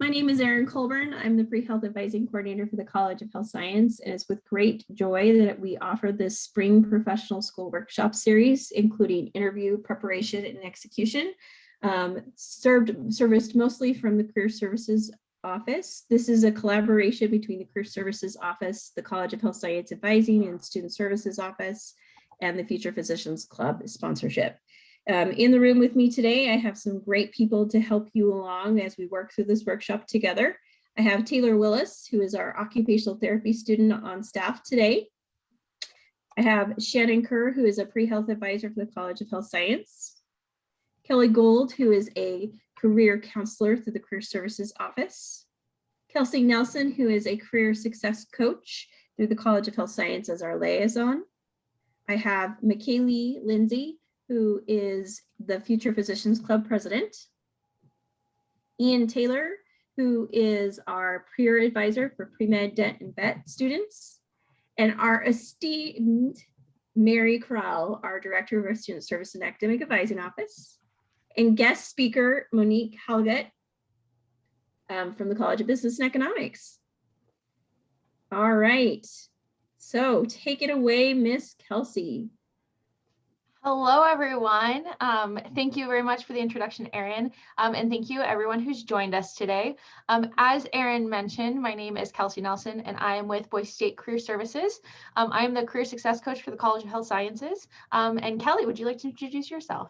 My name is Erin Colburn. I'm the Pre-Health Advising Coordinator for the College of Health Science, and it's with great joy that we offer this Spring Professional School Workshop Series, including interview, preparation, and execution, serviced mostly from the Career Services Office. This is a collaboration between the Career Services Office, the College of Health Science Advising and Student Services Office, and the Future Physicians Club sponsorship. In the room with me today, I have some great people to help you along as we work through this workshop together. I have Taylor Willis, who is our occupational therapy student on staff today. I have Shannon Kerr, who is a pre-health advisor for the College of Health Science. Kelly Gold, who is a career counselor through the Career Services Office. Kelsey Nelson, who is a career success coach through the College of Health Science as our liaison. I have McKaylee Lindsay, who is the Future Physicians Club president. Ian Taylor, who is our peer advisor for pre-med, dent, and vet students. And our esteemed Mary Crowell, our director of our Student Service and Academic Advising Office. And guest speaker, Monique Halgett from the College of Business and Economics. All right, so take it away, Miss Kelsey. Hello, everyone. Thank you very much for the introduction, Erin, and thank you everyone who's joined us today. As Erin mentioned, my name is Kelsey Nelson, and I am with Boise State Career Services. I am the Career Success Coach for the College of Health Sciences. And Kelly, would you like to introduce yourself?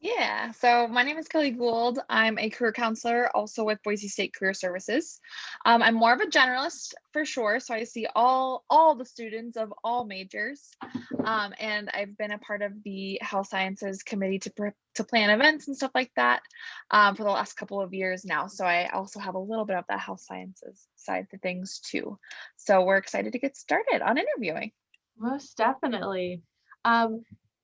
Yeah, so my name is Kelly Gould. I'm a career counselor also with Boise State Career Services. I'm more of a generalist for sure, so I see all the students of all majors. And I've been a part of the Health Sciences Committee to plan events and stuff like that for the last couple of years now. So I also have a little bit of that health sciences side to things too. So we're excited to get started on interviewing. Most definitely.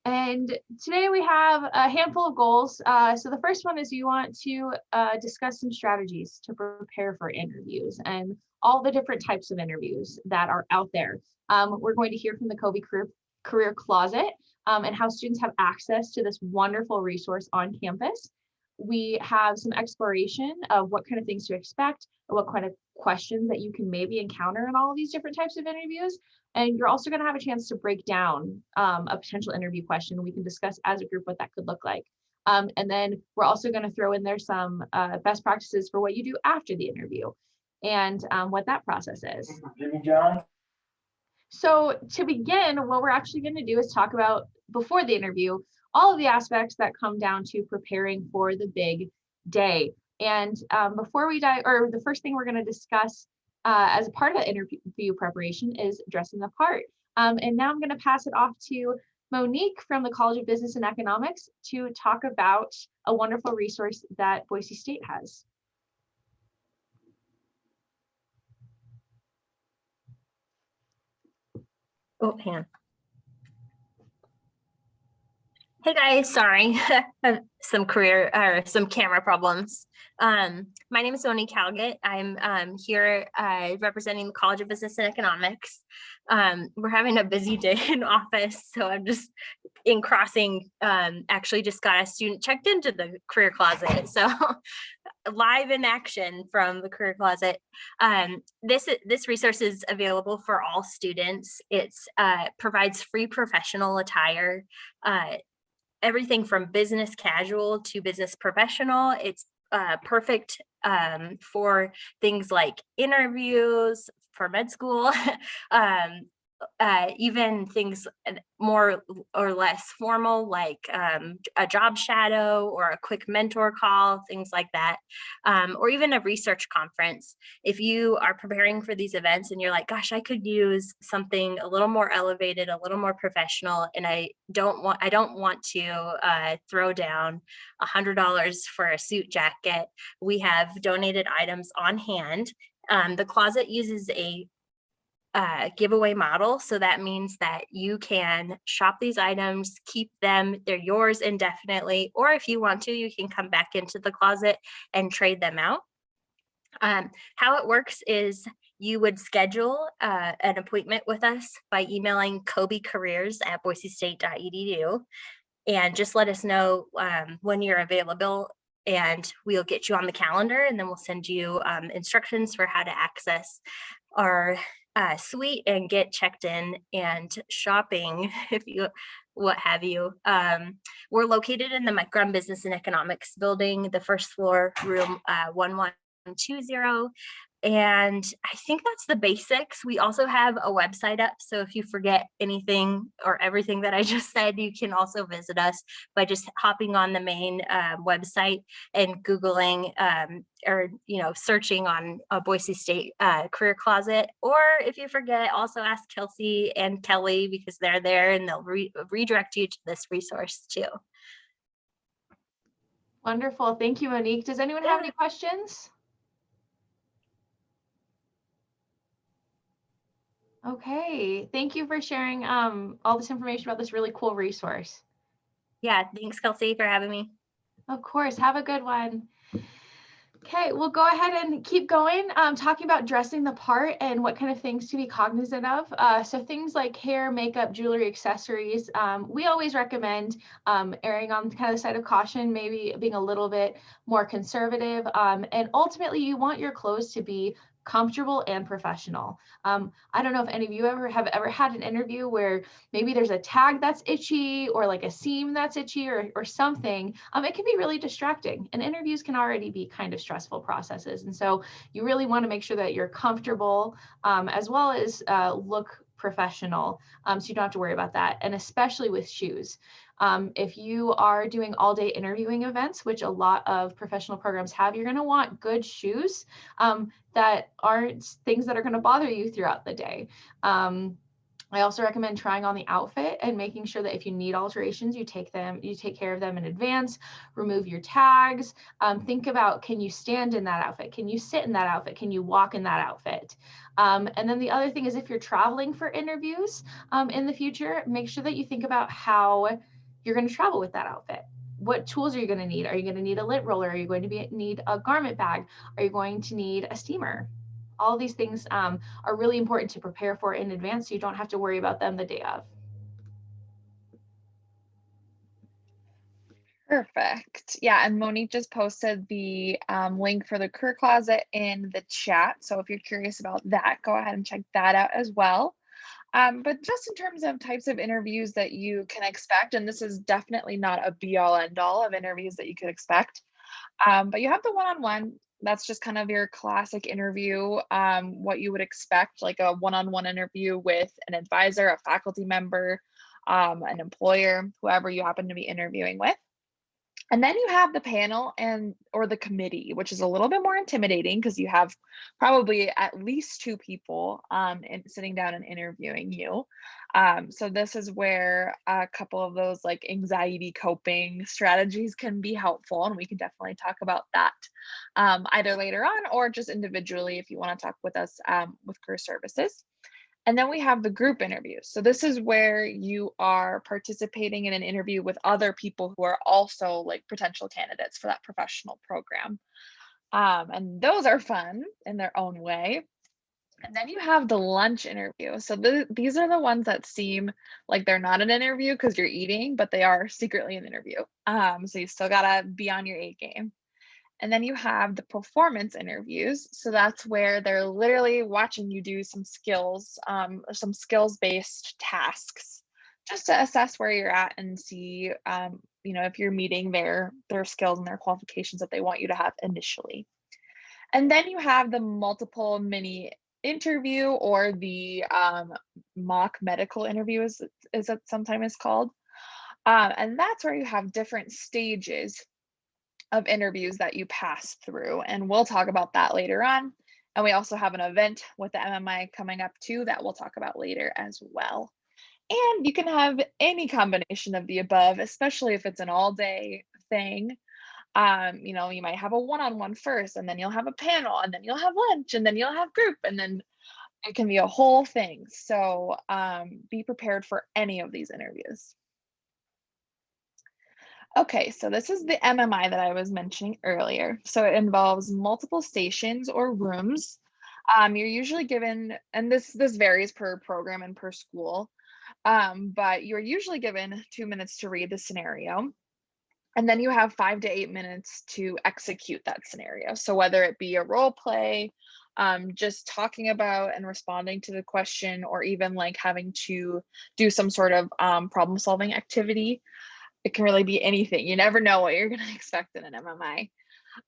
And today we have a handful of goals. So the first one is you want to discuss some strategies to prepare for interviews and all the different types of interviews that are out there. We're going to hear from the Kobe Career Closet and how students have access to this wonderful resource on campus. We have some exploration of what kind of things to expect, and what kind of questions that you can maybe encounter in all of these different types of interviews. And you're also going to have a chance to break down a potential interview question. We can discuss as a group what that could look like. And then we're also going to throw in there some best practices for what you do after the interview and what that process is. So to begin, what we're actually going to do is talk about, before the interview, all of the aspects that come down to preparing for the big day. And before we dive, or the first thing we're going to discuss as a part of the interview preparation is dressing the part. And now I'm going to pass it off to Monique from the College of Business and Economics to talk about a wonderful resource that Boise State has. Oh, hang on. Hey guys, sorry, some camera problems. My name is Monique Halgett. I'm here representing the College of Business and Economics. We're having a busy day in office, so I'm just in crossing, actually just got a student checked into the career closet. So live in action from the career closet. This resource is available for all students. It provides free professional attire, everything from business casual to business professional. It's perfect for things like interviews, for med school, even things more or less formal, like a job shadow or a quick mentor call, things like that, or even a research conference. If you are preparing for these events and you're like, gosh, I could use something a little more elevated, a little more professional, and I don't want to throw down $100 for a suit jacket, we have donated items on hand. The closet uses a giveaway model. So that means that you can shop these items, keep them, they're yours indefinitely, or if you want to, you can come back into the closet and trade them out. How it works is you would schedule an appointment with us by emailing kobecareers@boisestate.edu and just let us know when you're available and we'll get you on the calendar, and then we'll send you instructions for how to access our suite and get checked in and shopping, if you what have you. We're located in the Micron Business and Economics building, the first floor, room 1120. And I think that's the basics. We also have a website up. So if you forget anything or everything that I just said, you can also visit us by just hopping on the main website and Googling or, searching on a Boise State Career Closet. Or if you forget, also ask Kelsey and Kelly, because they're there and they'll redirect you to this resource too. Wonderful. Thank you, Monique. Does anyone have any questions? Okay, thank you for sharing all this information about this really cool resource. Yeah, thanks, Kelsey, for having me. Of course, have a good one. Okay, we'll go ahead and keep going, talking about dressing the part and what kind of things to be cognizant of. So things like hair, makeup, jewelry, accessories. We always recommend erring on kind of the side of caution, maybe being a little bit more conservative. And ultimately, you want your clothes to be comfortable and professional. I don't know if any of you have ever had an interview where maybe there's a tag that's itchy or like a seam that's itchy or something. It can be really distracting, and interviews can already be kind of stressful processes. And so you really want to make sure that you're comfortable as well as look professional, so you don't have to worry about that. And especially with shoes. If you are doing all day interviewing events, which a lot of professional programs have, you're going to want good shoes that aren't things that are going to bother you throughout the day. I also recommend trying on the outfit and making sure that if you need alterations, you take care of them in advance. Remove your tags. Think about, can you stand in that outfit? Can you sit in that outfit? Can you walk in that outfit? And then the other thing is, if you're traveling for interviews in the future, make sure that you think about how you're going to travel with that outfit. What tools are you going to need? Are you going to need a lint roller? Are you going to need a garment bag? Are you going to need a steamer? All of these things are really important to prepare for in advance, so you don't have to worry about them the day of. Perfect. Yeah, and Monique just posted the link for the Career Closet in the chat. So if you're curious about that, go ahead and check that out as well. But just in terms of types of interviews that you can expect, and this is definitely not a be-all end-all of interviews that you could expect, but you have the one-on-one. That's just kind of your classic interview, what you would expect, like a one-on-one interview with an advisor, a faculty member, an employer, whoever you happen to be interviewing with. And then you have the panel or the committee, which is a little bit more intimidating because you have probably at least two people sitting down and interviewing you. So this is where a couple of those like anxiety coping strategies can be helpful, and we can definitely talk about that either later on or just individually if you want to talk with us with Career Services. And then we have the group interviews. So this is where you are participating in an interview with other people who are also like potential candidates for that professional program. And those are fun in their own way. And then you have the lunch interview. So these are the ones that seem like they're not an interview because you're eating, but they are secretly an interview. So you still gotta be on your A game. And then you have the performance interviews. So that's where they're literally watching you do some skills-based tasks just to assess where you're at and see, if you're meeting their skills and their qualifications that they want you to have initially. And then you have the multiple mini interview, or the mock medical interview, is that sometimes called. And that's where you have different stages of interviews that you pass through, and we'll talk about that later on. And we also have an event with the MMI coming up too that we'll talk about later as well. And you can have any combination of the above, especially if it's an all-day thing. You might have a one-on-one first, and then you'll have a panel, and then you'll have lunch, and then you'll have group, and then it can be a whole thing. So be prepared for any of these interviews. Okay, so this is the MMI that I was mentioning earlier. So it involves multiple stations or rooms. You're usually given, and this varies per program and per school, but you're usually given 2 minutes to read the scenario. And then you have 5 to 8 minutes to execute that scenario. So whether it be a role play, just talking about and responding to the question, or even like having to do some sort of problem solving activity, it can really be anything. You never know what you're going to expect in an MMI.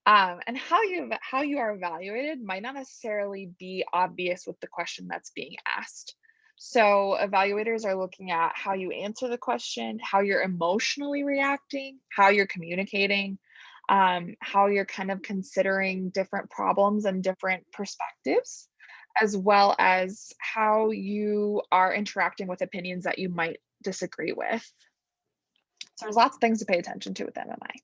And how you are evaluated might not necessarily be obvious with the question that's being asked. So evaluators are looking at how you answer the question, how you're emotionally reacting, how you're communicating, how you're kind of considering different problems and different perspectives, as well as how you are interacting with opinions that you might disagree with. So there's lots of things to pay attention to with MMI.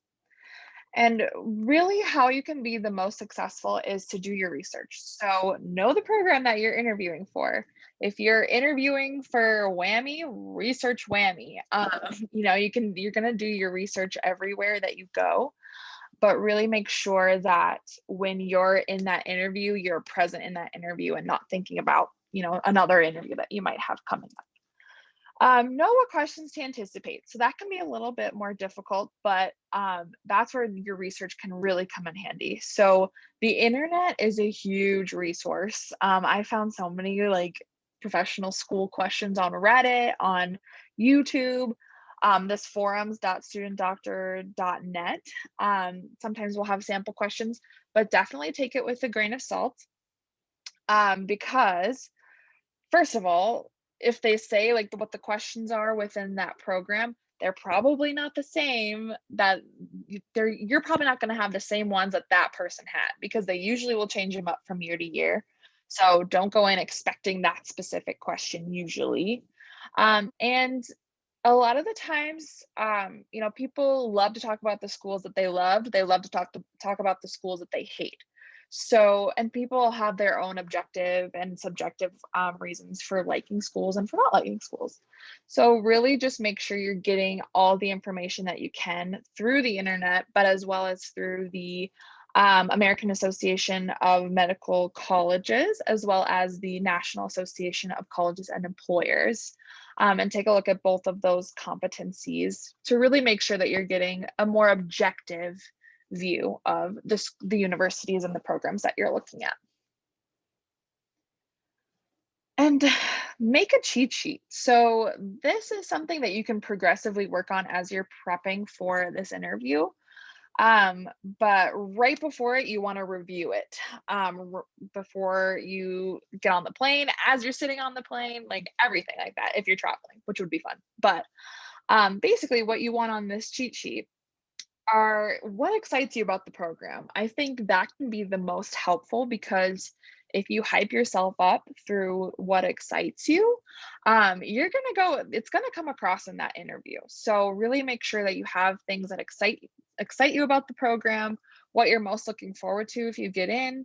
And really, how you can be the most successful is to do your research. So know the program that you're interviewing for. If you're interviewing for WWAMI, research WWAMI. You're gonna do your research everywhere that you go, but really make sure that when you're in that interview, you're present in that interview and not thinking about, another interview that you might have coming up. Know what questions to anticipate. So that can be a little bit more difficult, but that's where your research can really come in handy. So the internet is a huge resource. I found so many like professional school questions on Reddit, on YouTube, this forums.studentdoctor.net. Sometimes we'll have sample questions, but definitely take it with a grain of salt, because first of all, if they say like what the questions are within that program, they're probably not the same that you're probably not going to have the same ones that that person had, because they usually will change them up from year to year. So don't go in expecting that specific question usually. And a lot of the times, people love to talk about the schools that they loved. They love to talk about the schools that they hate. So, and people have their own objective and subjective reasons for liking schools and for not liking schools. So really just make sure you're getting all the information that you can through the internet, but as well as through the American Association of Medical Colleges, as well as the National Association of Colleges and Employers. And take a look at both of those competencies to really make sure that you're getting a more objective view of the universities and the programs that you're looking at. And make a cheat sheet. So this is something that you can progressively work on as you're prepping for this interview. But right before it, you want to review it before you get on the plane, as you're sitting on the plane, like everything like that, if you're traveling, which would be fun. But basically what you want on this cheat sheet are what excites you about the program. I think that can be the most helpful, because if you hype yourself up through what excites you, it's gonna come across in that interview. So really make sure that you have things that excite you about the program, what you're most looking forward to if you get in,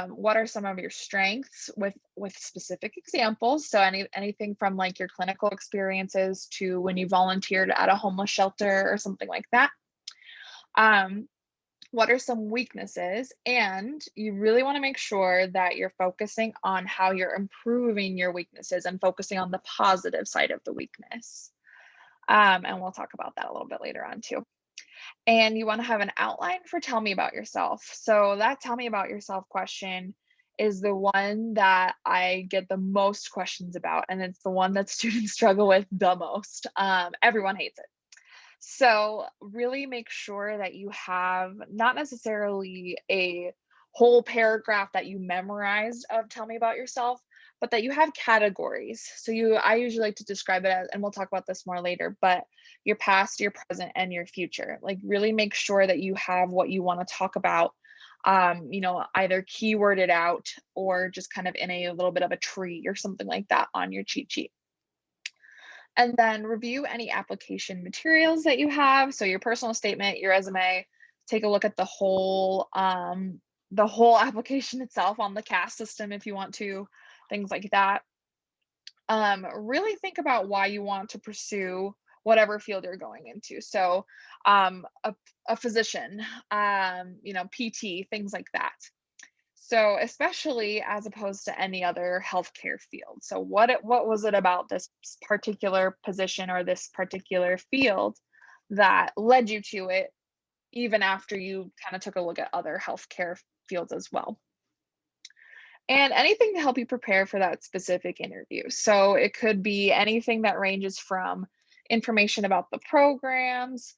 what are some of your strengths with specific examples. So anything from like your clinical experiences to when you volunteered at a homeless shelter or something like that. What are some weaknesses? And you really want to make sure that you're focusing on how you're improving your weaknesses and focusing on the positive side of the weakness. And we'll talk about that a little bit later on too. And you want to have an outline for tell me about yourself. So that tell me about yourself question is the one that I get the most questions about. And it's the one that students struggle with the most. Everyone hates it. So really make sure that you have not necessarily a whole paragraph that you memorized of tell me about yourself, but that you have categories. So I usually like to describe it as, and we'll talk about this more later, but your past, your present, and your future. Like really make sure that you have what you want to talk about, either keyworded out or just kind of in a little bit of a tree or something like that on your cheat sheet. And then review any application materials that you have. So your personal statement, your resume, take a look at the whole application itself on the CAS system if you want to, things like that. Really think about why you want to pursue whatever field you're going into. So a physician, PT, things like that. So especially as opposed to any other healthcare field. So what was it about this particular position or this particular field that led you to it, even after you kind of took a look at other healthcare fields as well. And anything to help you prepare for that specific interview. So it could be anything that ranges from information about the programs,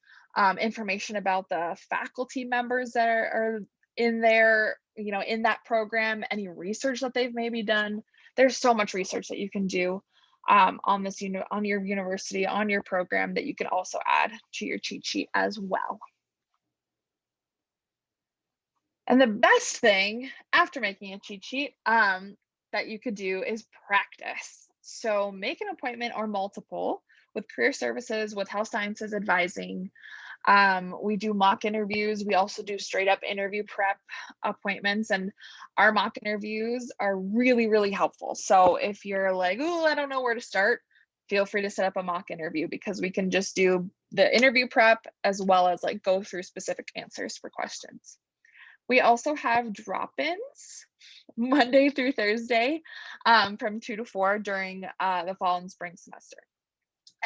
information about the faculty members that are in there, in that program, any research that they've maybe done. There's so much research that you can do on this, on your university, on your program, that you can also add to your cheat sheet as well. And the best thing after making a cheat sheet that you could do is practice. So make an appointment or multiple with career services, with health sciences advising. We do mock interviews. We also do straight up interview prep appointments, and our mock interviews are really, really helpful. So if you're like, oh, I don't know where to start, feel free to set up a mock interview, because we can just do the interview prep as well as like go through specific answers for questions. We also have drop-ins Monday through Thursday from 2 to 4 during the fall and spring semester.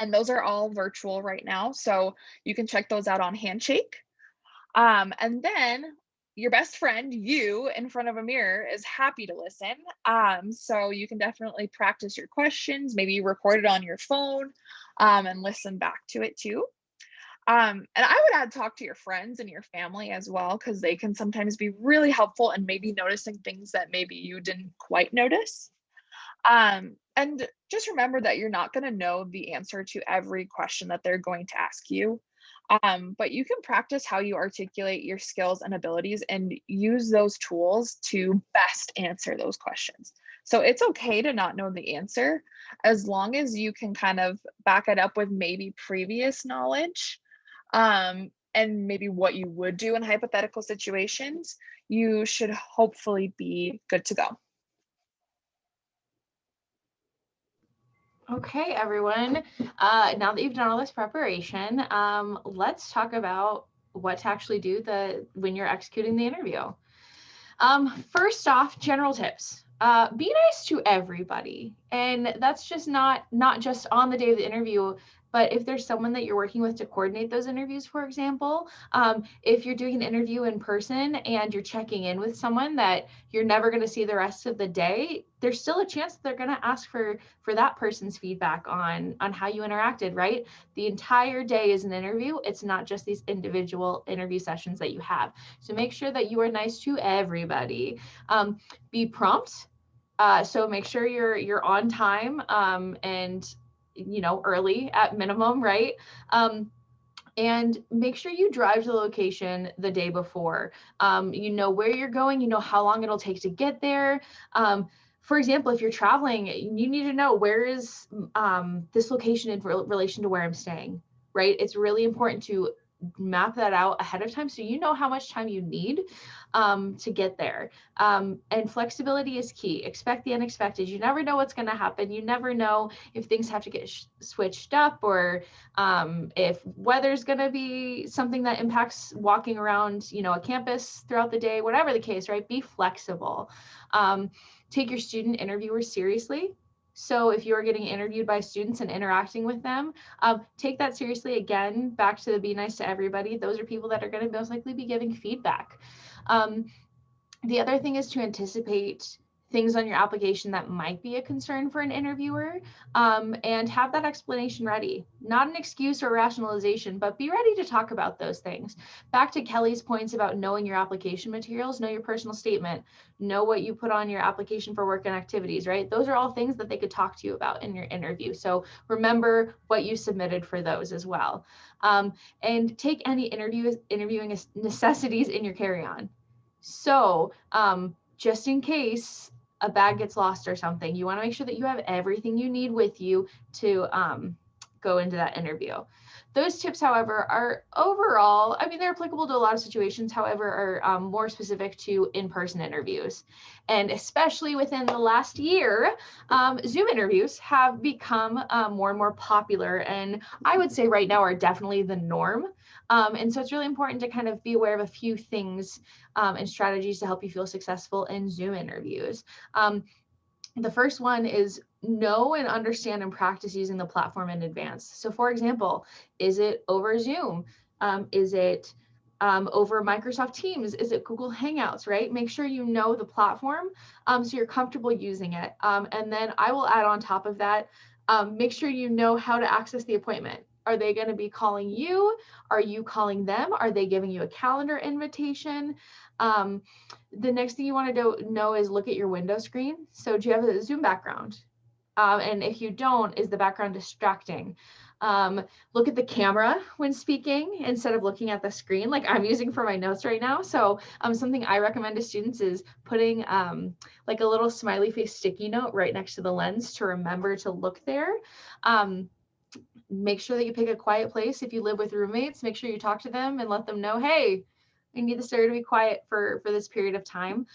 And those are all virtual right now, so you can check those out on Handshake. And then your best friend, you, in front of a mirror, is happy to listen. So you can definitely practice your questions, maybe you record it on your phone and listen back to it too. And I would add talk to your friends and your family as well, because they can sometimes be really helpful and maybe noticing things that maybe you didn't quite notice. And just remember that you're not going to know the answer to every question that they're going to ask you. But you can practice how you articulate your skills and abilities and use those tools to best answer those questions. So it's okay to not know the answer, as long as you can kind of back it up with maybe previous knowledge. And maybe what you would do in hypothetical situations, you should hopefully be good to go. Okay, everyone. Now that you've done all this preparation, let's talk about what to actually do when you're executing the interview. First off, general tips. Be nice to everybody. And that's just not just on the day of the interview, but if there's someone that you're working with to coordinate those interviews, for example, if you're doing an interview in person and you're checking in with someone that you're never going to see the rest of the day, there's still a chance that they're going to ask for that person's feedback on how you interacted, right? The entire day is an interview. It's not just these individual interview sessions that you have. So make sure that you are nice to everybody. Be prompt. So make sure you're on time and early at minimum, right? And make sure you drive to the location the day before. You know where you're going, you know how long it'll take to get there. For example, if you're traveling, you need to know, where is this location in relation to where I'm staying, right? It's really important to map that out ahead of time so you know how much time you need to get there. And flexibility is key. Expect the unexpected. You never know what's going to happen. You never know if things have to get switched up, or if weather's going to be something that impacts walking around, a campus throughout the day, whatever the case, right? Be flexible. Take your student interviewers seriously. So if you're getting interviewed by students and interacting with them, take that seriously. Again, back to the be nice to everybody. Those are people that are going to most likely be giving feedback. The other thing is to anticipate things on your application that might be a concern for an interviewer, and have that explanation ready. Not an excuse or rationalization, but be ready to talk about those things. Back to Kelly's points about knowing your application materials, know your personal statement, know what you put on your application for work and activities, right? Those are all things that they could talk to you about in your interview. So remember what you submitted for those as well. And take any interviewing necessities in your carry-on. So just in case a bag gets lost or something, you want to make sure that you have everything you need with you to go into that interview. Those tips, however, are overall, they're applicable to a lot of situations, however, are more specific to in-person interviews. And especially within the last year, Zoom interviews have become more and more popular, and I would say right now are definitely the norm. And so it's really important to kind of be aware of a few things and strategies to help you feel successful in Zoom interviews. The first one is know and understand and practice using the platform in advance. So for example, is it over Zoom? Is it over Microsoft Teams? Is it Google Hangouts, right? Make sure you know the platform so you're comfortable using it. And then I will add on top of that, make sure you know how to access the appointment. Are they going to be calling you? Are you calling them? Are they giving you a calendar invitation? The next thing you want to know is look at your window screen. So do you have a Zoom background? And if you don't, is the background distracting? Look at the camera when speaking instead of looking at the screen like I'm using for my notes right now. So something I recommend to students is putting like a little smiley face sticky note right next to the lens to remember to look there. Make sure that you pick a quiet place. If you live with roommates, make sure you talk to them and let them know, hey, I need this area to be quiet for this period of time.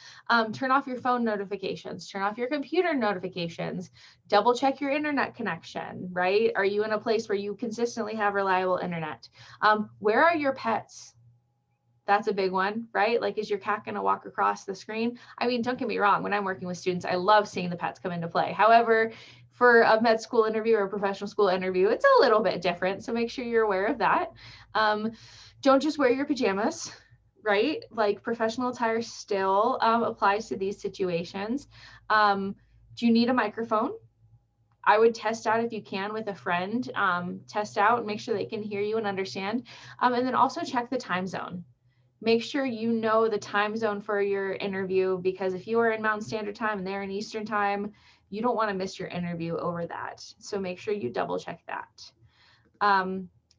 Turn off your phone notifications, turn off your computer notifications, double check your internet connection, right? Are you in a place where you consistently have reliable internet? Where are your pets? That's a big one, right? Like, is your cat going to walk across the screen? I mean, don't get me wrong. When I'm working with students, I love seeing the pets come into play. However, for a med school interview or a professional school interview, it's a little bit different. So make sure you're aware of that. Don't just wear your pajamas, right? Like professional attire still applies to these situations. Do you need a microphone? I would test out if you can with a friend, test out and make sure they can hear you and understand. And then also check the time zone. Make sure you know the time zone for your interview, because if you are in Mountain Standard Time and they're in Eastern Time, you don't want to miss your interview over that. So make sure you double check that.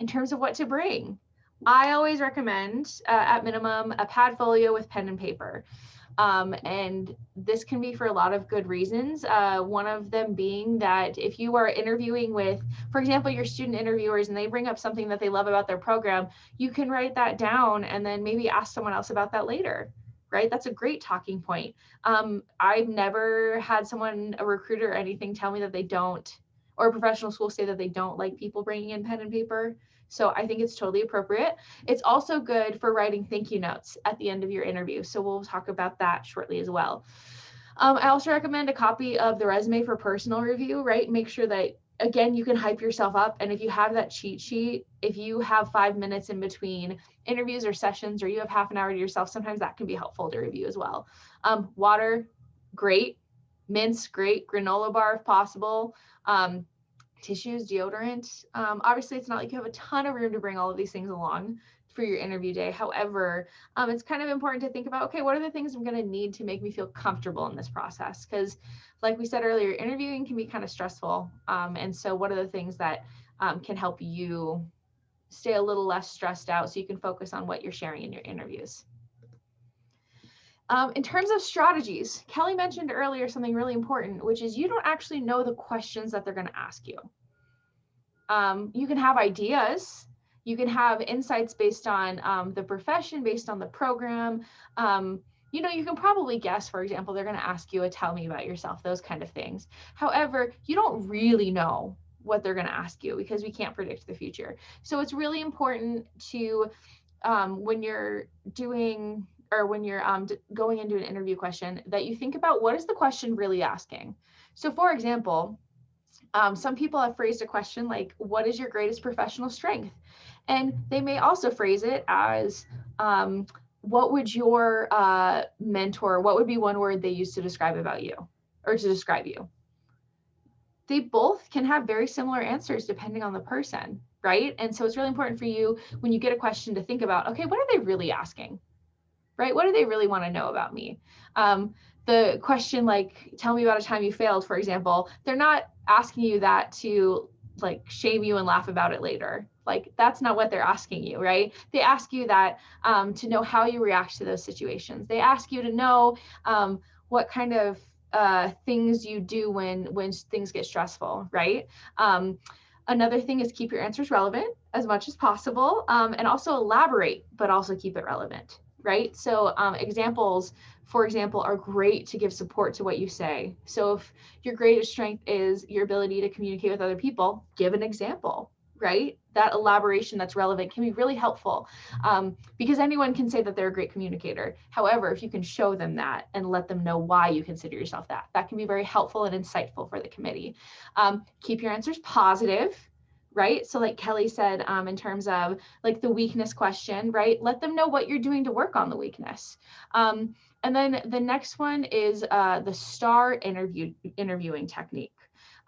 In terms of what to bring, I always recommend at minimum a pad folio with pen and paper. And this can be for a lot of good reasons. One of them being that if you are interviewing with, for example, your student interviewers and they bring up something that they love about their program, you can write that down and then maybe ask someone else about that later, right? That's a great talking point. I've never had someone, a recruiter or anything, tell me that they don't, or a professional school say that they don't like people bringing in pen and paper. So I think it's totally appropriate. It's also good for writing thank you notes at the end of your interview. So we'll talk about that shortly as well. I also recommend a copy of the resume for personal review, right? Make sure that, again, you can hype yourself up. And if you have that cheat sheet, if you have 5 minutes in between interviews or sessions, or you have half an hour to yourself, sometimes that can be helpful to review as well. Water, great. Mints, great. Granola bar if possible. Tissues, deodorant. Obviously, it's not like you have a ton of room to bring all of these things along for your interview day. However, it's kind of important to think about, okay, what are the things I'm going to need to make me feel comfortable in this process? Because like we said earlier, interviewing can be kind of stressful. And so what are the things that can help you stay a little less stressed out so you can focus on what you're sharing in your interviews? In terms of strategies, Kelly mentioned earlier something really important, which is you don't actually know the questions that they're going to ask you. You can have ideas, you can have insights based on the profession, based on the program. You know, you can probably guess, for example, they're going to ask you a tell me about yourself, those kind of things. However, you don't really know what they're going to ask you because we can't predict the future. So it's really important to, when you're doing, or when you're going into an interview question, that you think about what is the question really asking. So for example, some people have phrased a question like, what is your greatest professional strength? And they may also phrase it as, what would your mentor, what would be one word they use to describe about you or to describe you? They both can have very similar answers depending on the person, right? And so it's really important for you when you get a question to think about, okay, what are they really asking? Right? What do they really want to know about me? The question like, tell me about a time you failed, for example, they're not asking you that to like shame you and laugh about it later. Like that's not what they're asking you, right? They ask you that to know how you react to those situations. They ask you to know what kind of things you do when things get stressful, right? Another thing is keep your answers relevant as much as possible, and also elaborate, but also keep it relevant. Right? So examples, for example, are great to give support to what you say. So if your greatest strength is your ability to communicate with other people, give an example, right? That elaboration that's relevant can be really helpful, because anyone can say that they're a great communicator. However, if you can show them that and let them know why you consider yourself that, that can be very helpful and insightful for the committee. Keep your answers positive, right? So like Kelly said, in terms of like the weakness question, right? Let them know what you're doing to work on the weakness. And then the next one is the STAR interviewing technique.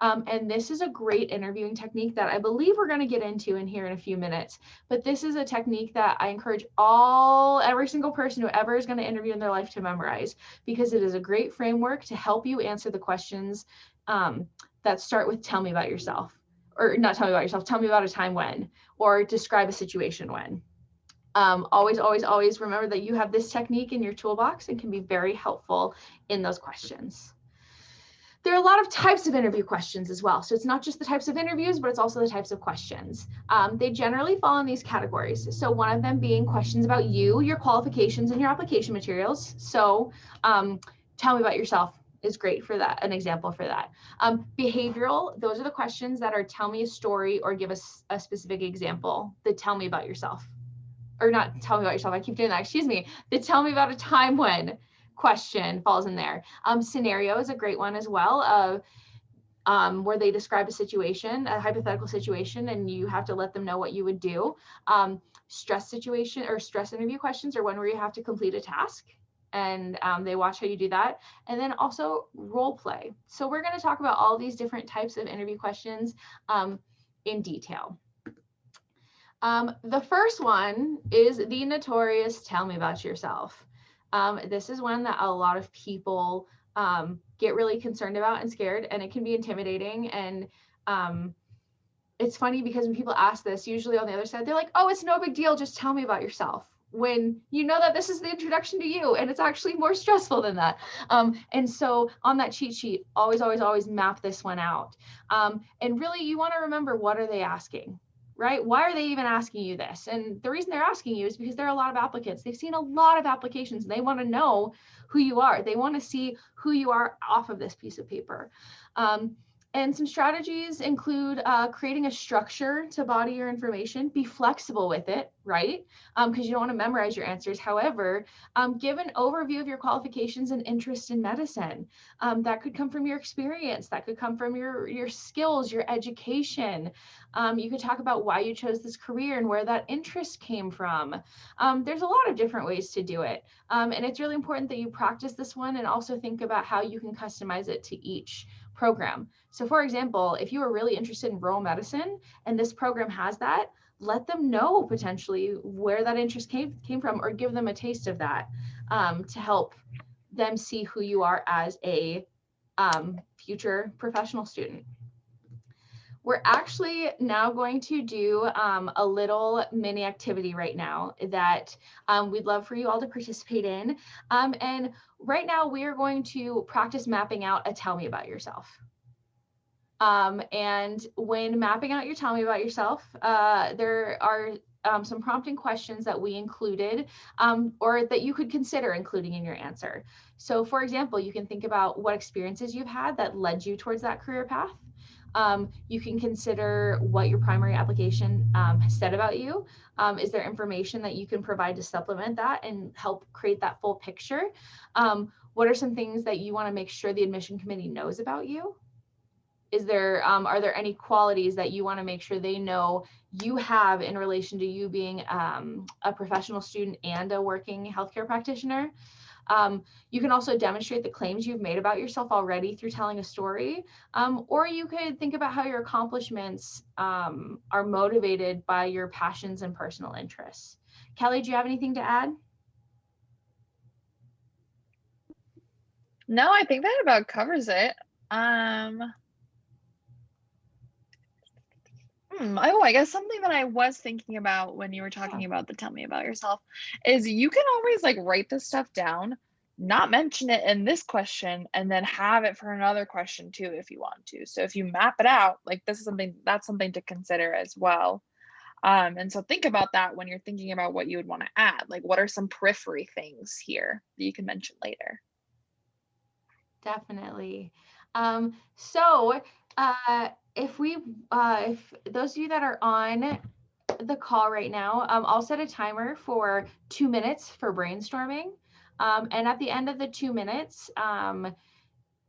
And this is a great interviewing technique that I believe we're going to get into in here in a few minutes. But this is a technique that I encourage every single person who ever is going to interview in their life to memorize, because it is a great framework to help you answer the questions that start with "tell me about yourself," or not "tell me about yourself," "tell me about a time when," or "describe a situation when." Always, always, always remember that you have this technique in your toolbox and can be very helpful in those questions. There are a lot of types of interview questions as well. So it's not just the types of interviews, but it's also the types of questions. They generally fall in these categories. So one of them being questions about you, your qualifications, and your application materials. So tell me about yourself is great for that, an example for that. Behavioral, those are the questions that are tell me a story or give us a specific example. The tell me about yourself. Or not tell me about yourself, I keep doing that, excuse me. The tell me about a time when question falls in there. Scenario is a great one as well, of where they describe a situation, a hypothetical situation, and you have to let them know what you would do. Stress situation or stress interview questions are one where you have to complete a task, and they watch how you do that. And then also role play. So we're going to talk about all these different types of interview questions in detail. The first one is the notorious tell me about yourself. This is one that a lot of people get really concerned about and scared, and it can be intimidating. And it's funny because when people ask this, usually on the other side, they're like, oh, it's no big deal, just tell me about yourself. When you know that this is the introduction to you, and it's actually more stressful than that. And so on that cheat sheet, always, always, always map this one out. And really, you want to remember, what are they asking? Right? Why are they even asking you this? And the reason they're asking you is because there are a lot of applicants. They've seen a lot of applications, and they want to know who you are. They want to see who you are off of this piece of paper. And some strategies include creating a structure to body your information. Be flexible with it, right? Because you don't want to memorize your answers. However, give an overview of your qualifications and interest in medicine. That could come from your experience. That could come from your skills, your education. You could talk about why you chose this career and where that interest came from. There's a lot of different ways to do it. And it's really important that you practice this one and also think about how you can customize it to each program. So for example, if you are really interested in rural medicine and this program has that, let them know potentially where that interest came from, or give them a taste of that to help them see who you are as a future professional student. We're actually now going to do a little mini activity right now that we'd love for you all to participate in. And right now we are going to practice mapping out a tell me about yourself. And when mapping out your tell me about yourself, there are some prompting questions that we included or that you could consider including in your answer. So for example, you can think about what experiences you've had that led you towards that career path. You can consider what your primary application has said about you. Is there information that you can provide to supplement that and help create that full picture? What are some things that you want to make sure the admission committee knows about you? Is there, are there any qualities that you want to make sure they know you have in relation to you being a professional student and a working healthcare practitioner? You can also demonstrate the claims you've made about yourself already through telling a story, or you could think about how your accomplishments are motivated by your passions and personal interests. Kelly, do you have anything to add? No, I think that about covers it. Oh, I guess something that I was thinking about when you were talking about the tell me about yourself is you can always like write this stuff down, not mention it in this question, and then have it for another question too if you want to. So if you map it out, like this is something to consider as well. And so think about that when you're thinking about what you would want to add. Like what are some periphery things here that you can mention later? Definitely. if those of you that are on the call right now, I'll set a timer for 2 minutes for brainstorming. And at the end of the 2 minutes,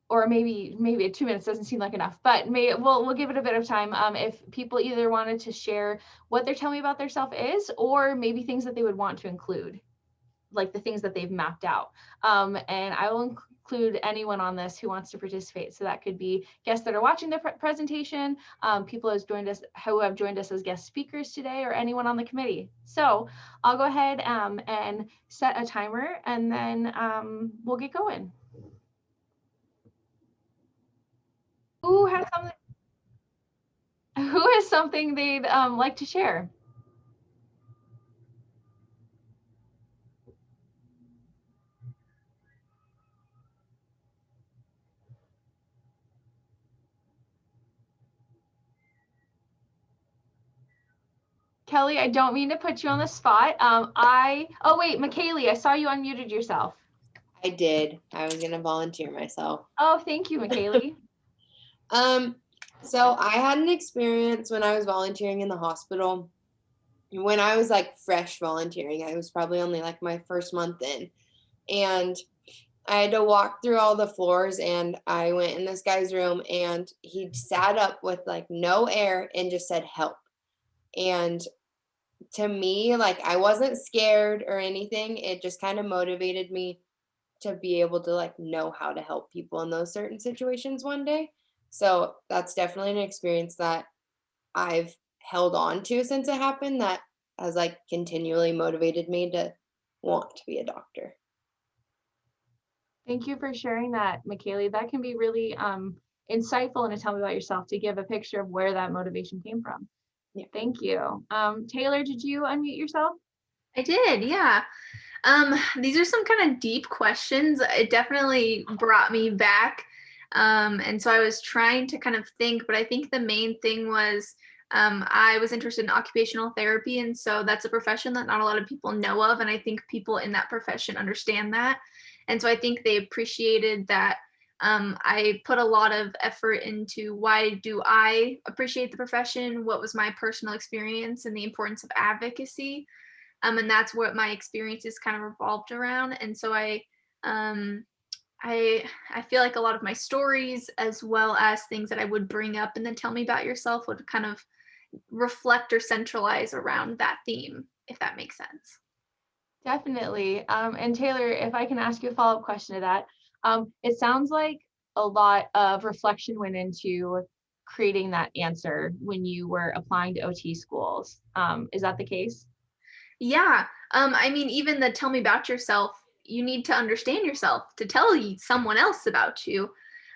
or maybe 2 minutes doesn't seem like enough, but we'll give it a bit of time. If people either wanted to share what they're telling me about their self is, or maybe things that they would want to include, like the things that they've mapped out. And I will include anyone on this who wants to participate. So that could be guests that are watching the presentation, people who have joined us as guest speakers today, or anyone on the committee. So I'll go ahead and set a timer, and then we'll get going. Who has something they'd like to share? Kelly, I don't mean to put you on the spot. Oh wait, McKaylee, I saw you unmuted yourself. I did. I was gonna volunteer myself. Oh, thank you, McKaylee. So I had an experience when I was volunteering in the hospital. When I was like fresh volunteering, I was probably only like my first month in. And I had to walk through all the floors, and I went in this guy's room, and he sat up with like no air and just said help. And to me, like, I wasn't scared or anything. It just kind of motivated me to be able to like know how to help people in those certain situations one day. So that's definitely an experience that I've held on to since it happened, that has like continually motivated me to want to be a doctor. Thank you for sharing that, McKaylee. That can be really insightful, and to tell me about yourself, to give a picture of where that motivation came from. Yeah. Thank you. Taylor, did you unmute yourself? I did, yeah. These are some kind of deep questions. It definitely brought me back. And so I was trying to kind of think, but I think the main thing was I was interested in occupational therapy. And so that's a profession that not a lot of people know of. And I think people in that profession understand that. And so I think they appreciated that I put a lot of effort into why do I appreciate the profession? What was my personal experience and the importance of advocacy? And that's what my experiences kind of revolved around. And so I feel like a lot of my stories, as well as things that I would bring up and then tell me about yourself, would kind of reflect or centralize around that theme, if that makes sense. Definitely. And Taylor, if I can ask you a follow-up question to that, it sounds like a lot of reflection went into creating that answer when you were applying to OT schools. Is that the case? Yeah. I mean, even the tell me about yourself, you need to understand yourself to tell someone else about you.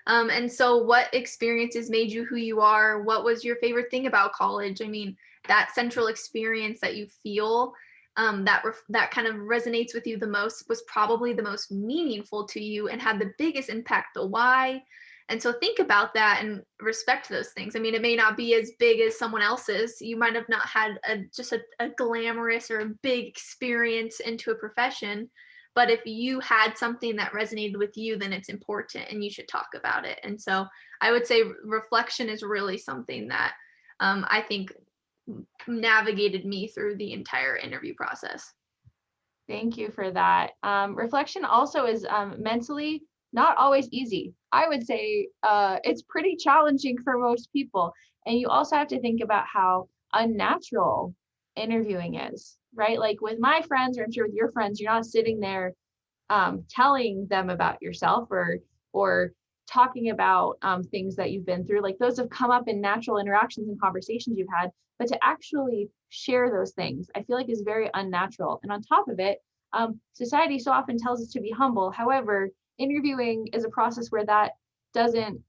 And so what experiences made you who you are? What was your favorite thing about college? I mean, that central experience that you feel that kind of resonates with you the most was probably the most meaningful to you and had the biggest impact, the why. And so think about that and respect those things. I mean, it may not be as big as someone else's. You might have not had just a glamorous or a big experience into a profession, but if you had something that resonated with you, then it's important and you should talk about it. And so I would say reflection is really something that I think navigated me through the entire interview process. Thank you for that. Reflection also is mentally not always easy. I would say it's pretty challenging for most people. And you also have to think about how unnatural interviewing is, right? Like with my friends, or I'm sure with your friends, you're not sitting there telling them about yourself or talking about things that you've been through. Like those have come up in natural interactions and conversations you've had, but to actually share those things, I feel like is very unnatural. And on top of it, society so often tells us to be humble. However, interviewing is a process where that doesn't,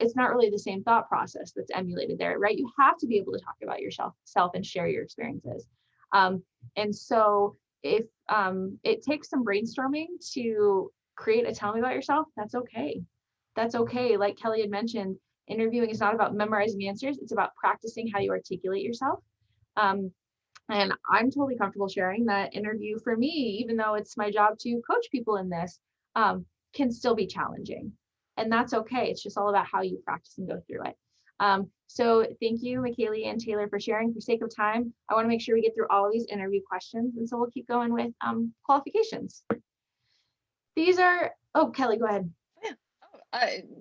it's not really the same thought process that's emulated there, right? You have to be able to talk about yourself and share your experiences. And so if it takes some brainstorming to create a tell me about yourself, that's okay. That's okay. Like Kelly had mentioned, interviewing is not about memorizing answers. It's about practicing how you articulate yourself. And I'm totally comfortable sharing that interview for me, even though it's my job to coach people in this, can still be challenging. And that's okay. It's just all about how you practice and go through it. So thank you, McKaylee and Taylor, for sharing. For sake of time, I want to make sure we get through all of these interview questions. And so we'll keep going with qualifications. These are, oh, Kelly, go ahead.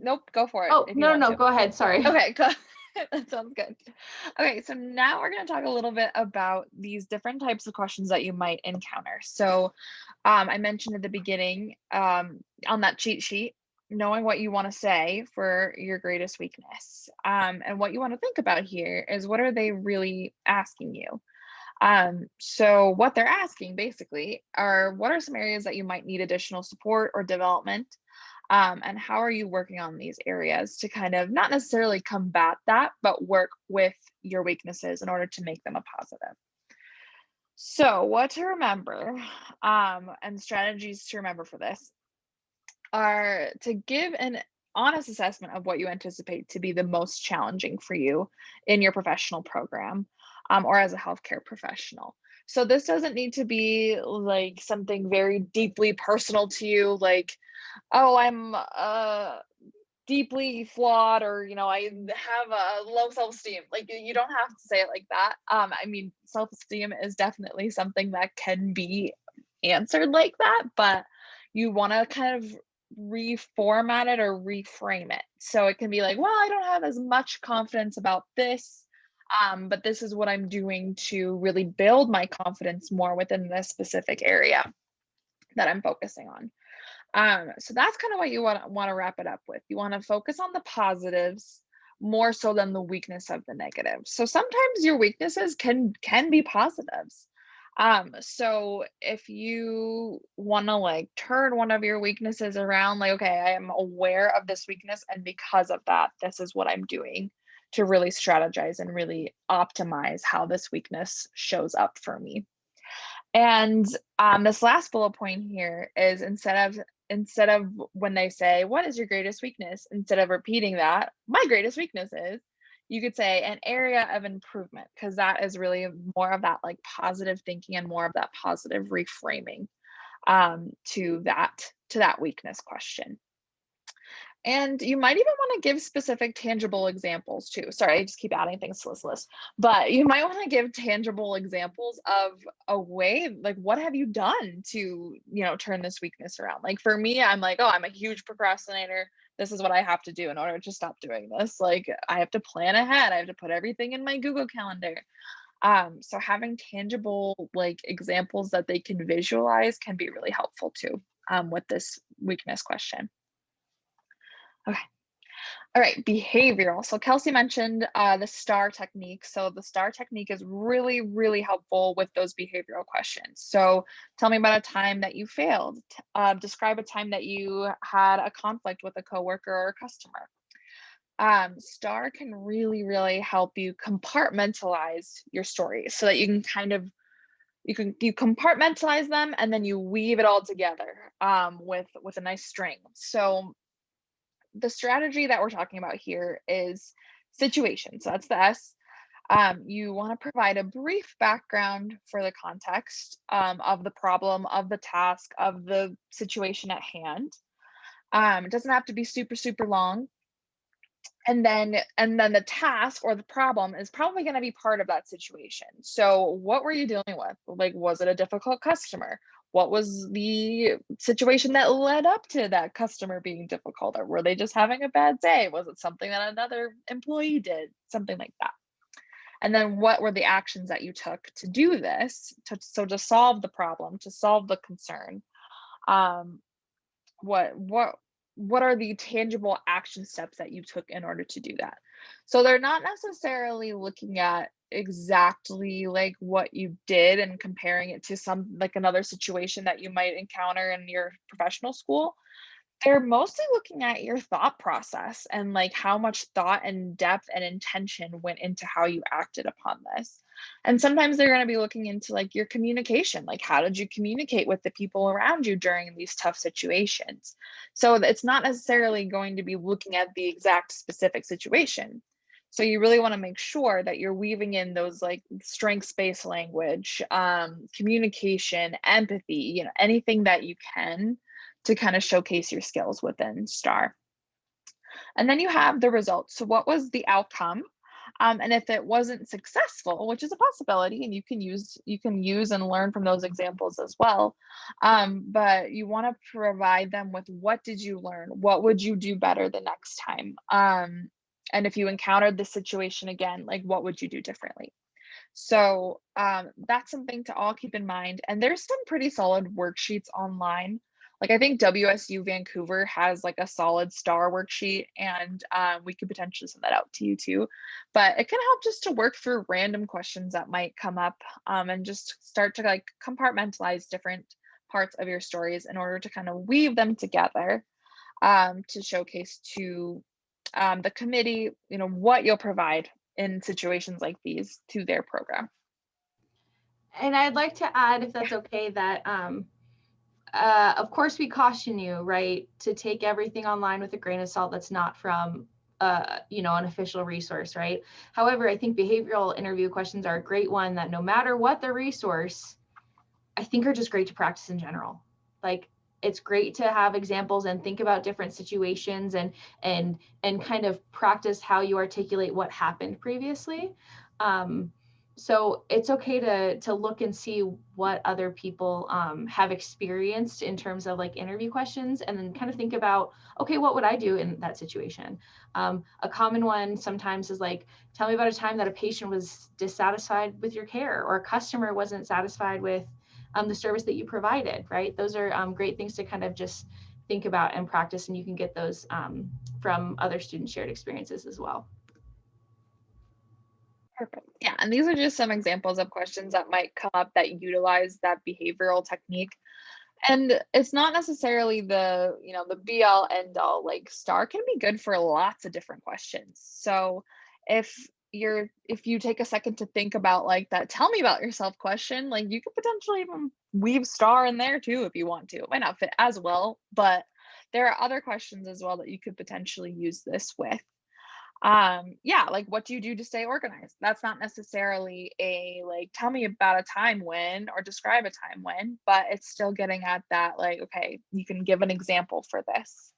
Nope, go for it. Oh, if you no, want no, to. go ahead. Sorry. Okay, good. That sounds good. Okay, so now we're going to talk a little bit about these different types of questions that you might encounter. So I mentioned at the beginning on that cheat sheet, knowing what you want to say for your greatest weakness. And what you want to think about here is, what are they really asking you? So what they're asking basically are, what are some areas that you might need additional support or development? And how are you working on these areas to kind of not necessarily combat that, but work with your weaknesses in order to make them a positive? So what to remember, and strategies to remember for this are to give an honest assessment of what you anticipate to be the most challenging for you in your professional program, or as a healthcare professional. So this doesn't need to be like something very deeply personal to you, like, oh, I'm deeply flawed, or I have a low self-esteem. Like, you don't have to say it like that. I mean, self-esteem is definitely something that can be answered like that, but you want to kind of reformat it or reframe it. So it can be like, well, I don't have as much confidence about this, but this is what I'm doing to really build my confidence more within this specific area that I'm focusing on. So that's kind of what you want to wrap it up with. You want to focus on the positives more so than the weakness of the negatives. So sometimes your weaknesses can be positives. So if you want to like turn one of your weaknesses around, like, okay, I am aware of this weakness, and because of that, this is what I'm doing to really strategize and really optimize how this weakness shows up for me. And this last bullet point here is, instead of when they say, what is your greatest weakness, instead of repeating that, my greatest weakness is, you could say an area of improvement, because that is really more of that like positive thinking and more of that positive reframing to that weakness question. And you might even want to give specific tangible examples too. Sorry, I just keep adding things to this list. But you might want to give tangible examples of a way, like, what have you done to, turn this weakness around? Like for me, I'm like, oh, I'm a huge procrastinator. This is what I have to do in order to stop doing this. Like, I have to plan ahead. I have to put everything in my Google Calendar. So having tangible like examples that they can visualize can be really helpful too, with this weakness question. Okay. All right, behavioral. So Kelsey mentioned the STAR technique. So the STAR technique is really, really helpful with those behavioral questions. So tell me about a time that you failed. Describe a time that you had a conflict with a coworker or a customer. STAR can really, really help you compartmentalize your stories so that you can kind of you compartmentalize them, and then you weave it all together with a nice string. So the strategy that we're talking about here is situation. So that's the S. You want to provide a brief background for the context of the problem, of the task, of the situation at hand. It doesn't have to be super, super long. And then the task or the problem is probably going to be part of that situation. So what were you dealing with? Like, was it a difficult customer? What was the situation that led up to that customer being difficult? Or were they just having a bad day? Was it something that another employee did? Something like that. And then what were the actions that you took to do this? To solve the problem, to solve the concern? What are the tangible action steps that you took in order to do that? So they're not necessarily looking at exactly like what you did and comparing it to some like another situation that you might encounter in your professional school. They're mostly looking at your thought process and like how much thought and depth and intention went into how you acted upon this. And sometimes they're going to be looking into like your communication, like how did you communicate with the people around you during these tough situations? So it's not necessarily going to be looking at the exact specific situation. So you really want to make sure that you're weaving in those like strengths-based language, communication, empathy, anything that you can to kind of showcase your skills within STAR. And then you have the results. So what was the outcome? And if it wasn't successful, which is a possibility, and you can use and learn from those examples as well. But you want to provide them with, what did you learn? What would you do better the next time? And if you encountered this situation again, like, what would you do differently? So that's something to all keep in mind. And there's some pretty solid worksheets online. Like, I think WSU Vancouver has like a solid STAR worksheet, and we could potentially send that out to you too. But it can help just to work through random questions that might come up, and just start to like compartmentalize different parts of your stories in order to kind of weave them together, to showcase to the committee, what you'll provide in situations like these to their program. And I'd like to add, if that's okay, that of course we caution you, right, to take everything online with a grain of salt that's not from an official resource, right? However, I think behavioral interview questions are a great one that, no matter what the resource, I think are just great to practice in general. Like, it's great to have examples and think about different situations and kind of practice how you articulate what happened previously. So it's okay to look and see what other people have experienced in terms of like interview questions, and then kind of think about, okay, what would I do in that situation? A common one sometimes is like, tell me about a time that a patient was dissatisfied with your care, or a customer wasn't satisfied with the service that you provided, right? Those are great things to kind of just think about and practice, and you can get those from other student shared experiences as well. Perfect. Yeah, and these are just some examples of questions that might come up that utilize that behavioral technique. And it's not necessarily the be all end all. Like, STAR can be good for lots of different questions. So if you take a second to think about like that tell me about yourself question, like, you could potentially even weave STAR in there too if you want to. It might not fit as well, but there are other questions as well that you could potentially use this with. Yeah, like, what do you do to stay organized? That's not necessarily a like tell me about a time when or describe a time when, but it's still getting at that, like, okay, you can give an example for this.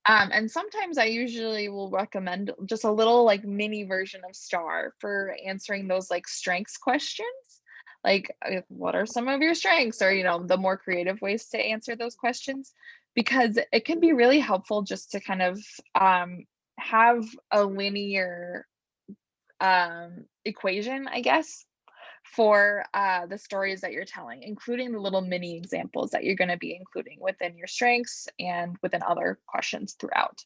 And sometimes I usually will recommend just a little like mini version of STAR for answering those like strengths questions. Like, what are some of your strengths, or the more creative ways to answer those questions, because it can be really helpful just to kind of have a linear equation, I guess, for the stories that you're telling, including the little mini examples that you're going to be including within your strengths and within other questions throughout.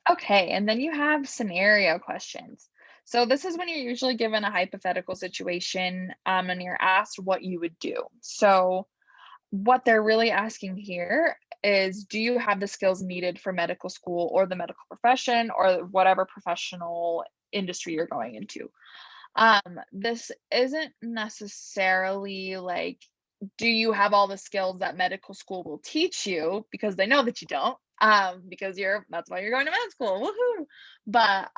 Okay, and then you have scenario questions. So this is when you're usually given a hypothetical situation, and you're asked what you would do. So what they're really asking here is, do you have the skills needed for medical school or the medical profession or whatever professional industry you're going into? This isn't necessarily like, do you have all the skills that medical school will teach you, because they know that you don't, because that's why you're going to med school. Woohoo! But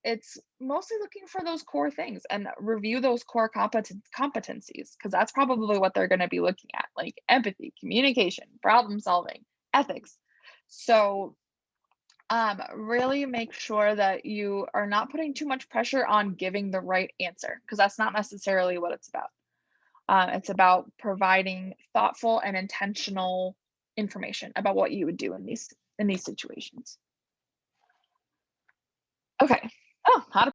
it's mostly looking for those core things and review those core competencies, because that's probably what they're going to be looking at, like empathy, communication, problem solving, ethics. So really make sure that you are not putting too much pressure on giving the right answer, because that's not necessarily what it's about. It's about providing thoughtful and intentional information about what you would do in these situations. Okay. Oh, how to